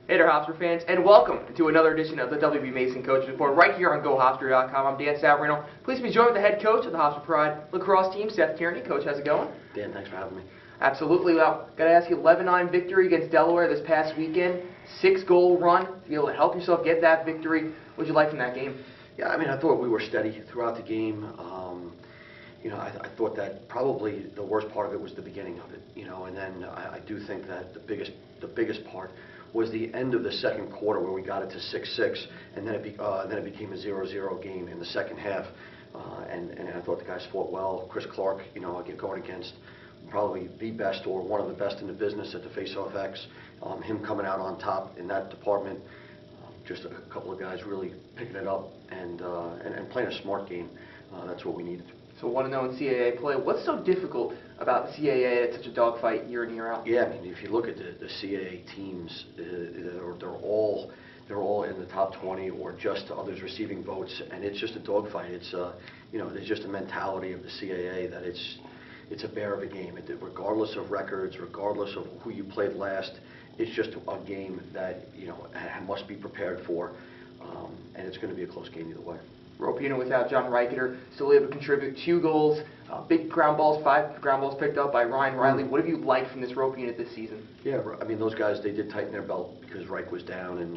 Hey there, Hofstra fans, and welcome to another edition of the WB Mason Coaches Report right here on GoHofstra.com. I'm Dan Savarino. Pleased to be joined with the head coach of the Hofstra Pride lacrosse team, Seth Tierney. Coach, how's it going? Dan, thanks for having me. Absolutely. Well, got to ask you, 11-9 victory against Delaware this past weekend, 6-goal run to be able to help yourself get that victory. What did you like from that game? Yeah, I mean, I thought we were steady throughout the game. I thought that probably the worst part of it was the beginning of it. And then I do think that the biggest part was the end of the second quarter where we got it to 6-6, and then it became a 0-0 game in the second half. And I thought the guys fought well. Chris Clark, going against probably the best or one of the best in the business at the Face-Off X, him coming out on top in that department. Just a couple of guys really picking it up and playing a smart game. That's what we needed. So 1-0 in CAA play. What's so difficult about the CAA? It's such a dogfight year in, year out. Yeah, I mean, if you look at the CAA teams, they're all in the top 20 or just others receiving votes, and it's just a dogfight. It's there's just a mentality of the CAA that it's a bear of a game. Regardless of records, regardless of who you played last, it's just a game that must be prepared for, and it's going to be a close game either way. Ropina without John Reicheter, still able to contribute 2 goals, big ground balls, 5 ground balls picked up by Ryan Riley. What have you liked from this Rope unit this season? Yeah, I mean, those guys, they did tighten their belt because Reich was down, and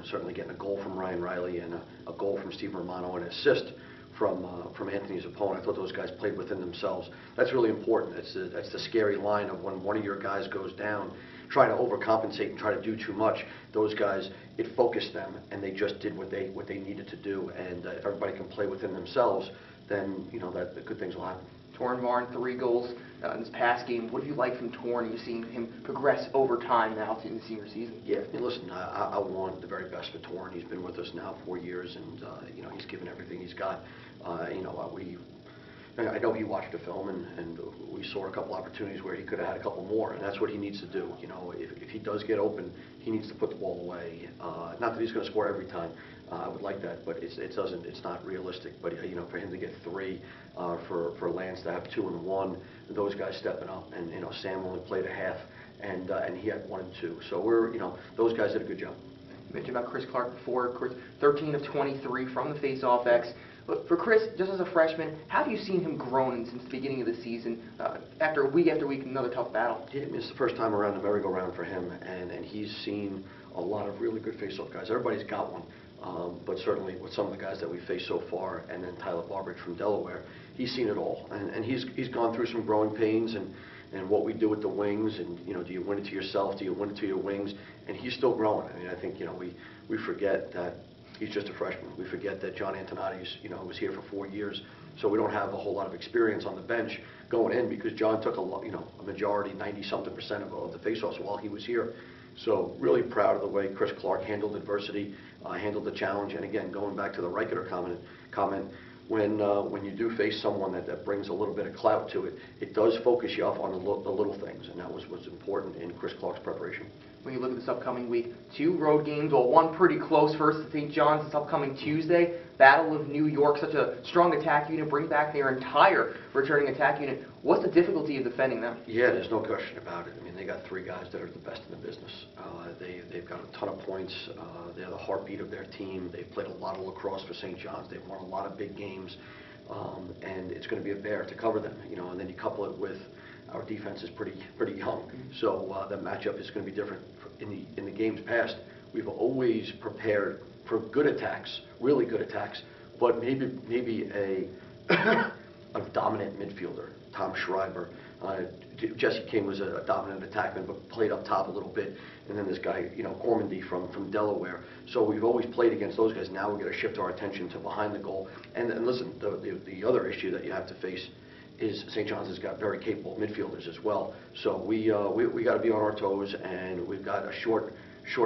certainly getting a goal from Ryan Riley and a goal from Steve Romano and an assist from Anthony's opponent. I thought those guys played within themselves. That's really important. That's the scary line of when one of your guys goes down, trying to overcompensate and try to do too much. Those guys, it focused them, and they just did what they needed to do. And if everybody can play within themselves, then that the good things will happen. Torn Varn, 3 goals in this past game. What have you liked from Torn? You've seen him progress over time now in the senior season. Yeah, I mean, listen, I want the very best for Torn. He's been with us now 4 years, and he's given everything he's got. I know he watched the film, and we saw a couple opportunities where he could have had a couple more, and that's what he needs to do. If he does get open, he needs to put the ball away. Not that he's going to score every time. I would like that, but it's not realistic. But for him to get 3, for Lance to have 2 and 1, those guys stepping up, and Sam only played a half, and he had 1 and 2. So those guys did a good job. You mentioned about Chris Clark before. Chris, 13 of 23 from the Face-Off X. But for Chris, just as a freshman, how have you seen him grown since the beginning of the season, after week, another tough battle? Yeah, I mean, it's the first time around the merry-go-round for him, and he's seen a lot of really good face-off guys. Everybody's got one, but certainly with some of the guys that we faced so far, and then Tyler Barbridge from Delaware, he's seen it all, and he's gone through some growing pains, and what we do with the wings, and do you win it to yourself, do you win it to your wings, and he's still growing. I mean, I think we forget that he's just a freshman. We forget that John Antonati's, was here for 4 years, so we don't have a whole lot of experience on the bench going in because John took a majority, 90-something% of the face-offs while he was here. So really proud of the way Chris Clark handled adversity, handled the challenge, and again, going back to the Reicheter comment, when you do face someone that brings a little bit of clout to it, it does focus you up on the little things, and that was what's important in Chris Clark's preparation. When you look at this upcoming week, 2 road games, well, 1 pretty close first at St. John's this upcoming Tuesday. Battle of New York, such a strong attack unit, bring back their entire returning attack unit. What's the difficulty of defending them? Yeah, there's no question about it. I mean, they got 3 guys that are the best in the business. They've got a ton of points. They're the heartbeat of their team. They've played a lot of lacrosse for St. John's. They've won a lot of big games, and it's going to be a bear to cover them. And then you couple it with our defense is pretty young, so the matchup is going to be different. In the games past, we've always prepared for good attacks, really good attacks, but maybe a dominant midfielder. Tom Schreiber, Jesse King was a dominant attackman, but played up top a little bit, and then this guy, Cormandy from Delaware. So we've always played against those guys. Now we're going to shift our attention to behind the goal. And listen, the other issue that you have to face is St. John's has got very capable midfielders as well. So we got to be on our toes, and we've got a short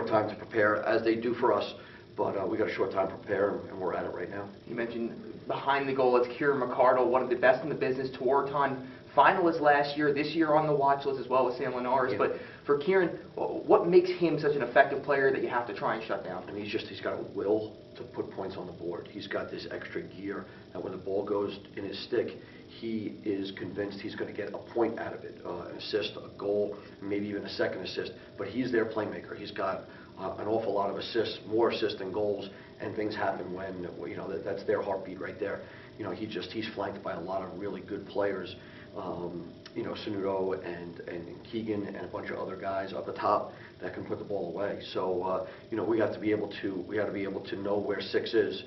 time to prepare, as they do for us. But we got a short time to prepare, and we're at it right now. You mentioned behind the goal, it's Kieran McCardle, one of the best in the business, Tewaaraton finalist last year, this year on the watch list as well with San Linares. Yeah. But for Kieran, what makes him such an effective player that you have to try and shut down? I mean, he's got a will to put points on the board. He's got this extra gear that when the ball goes in his stick, he is convinced he's going to get a point out of it, an assist, a goal, maybe even a second assist. But he's their playmaker. He's got an awful lot of assists, more assists than goals, and things happen when, you know, that's their heartbeat right there. You know, he's flanked by a lot of really good players. You know, Sanudo and Keegan and a bunch of other guys up the top that can put the ball away. So you know, we got to be able to know where 6 is,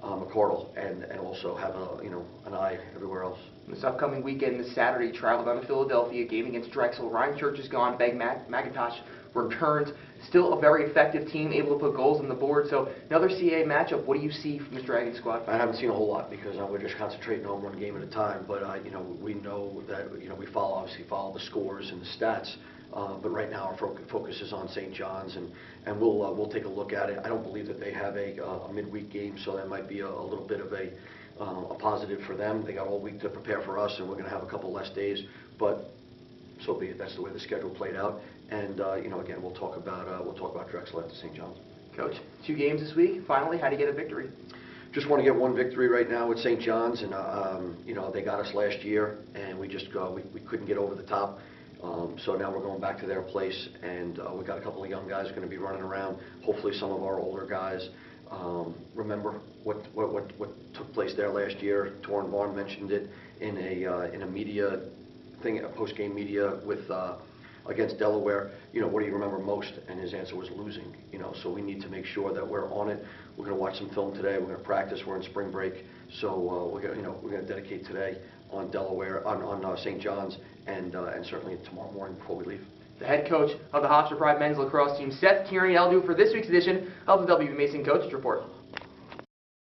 McCardle, and also have an eye everywhere else. This upcoming weekend, this Saturday, travel down to Philadelphia, game against Drexel. Ryan Church is gone. Beg McIntosh returns. Still a very effective team, able to put goals on the board. So another CAA matchup. What do you see from this Dragon squad? I haven't seen a whole lot because we're just concentrating on one game at a time. But you know, we know that we obviously follow the scores and the stats. But right now our focus is on St. John's, and we'll take a look at it. I don't believe that they have a midweek game, so that might be a little bit of a positive for them. They got all week to prepare for us, and we're going to have a couple less days. But so be it. That's the way the schedule played out. And you know, again, we'll talk about Drexel at St. John's. Coach, 2 games this week. Finally, how do you get a victory? Just want to get one victory right now with St. John's, and you know, they got us last year, and we couldn't get over the top. So now we're going back to their place, and we got a couple of young guys going to be running around. Hopefully, some of our older guys remember what took place there last year. Torrin Vaughn mentioned it in a media thing, a post-game media with against Delaware. You know, what do you remember most? And his answer was losing. You know, so we need to make sure that we're on it. We're going to watch some film today. We're going to practice. We're in spring break, so we're going to dedicate today on Delaware, on St. John's, and certainly tomorrow morning before we leave. The head coach of the Hofstra Pride men's lacrosse team, Seth Tierney. That'll do it for this week's edition of the WB Mason Coaches Report.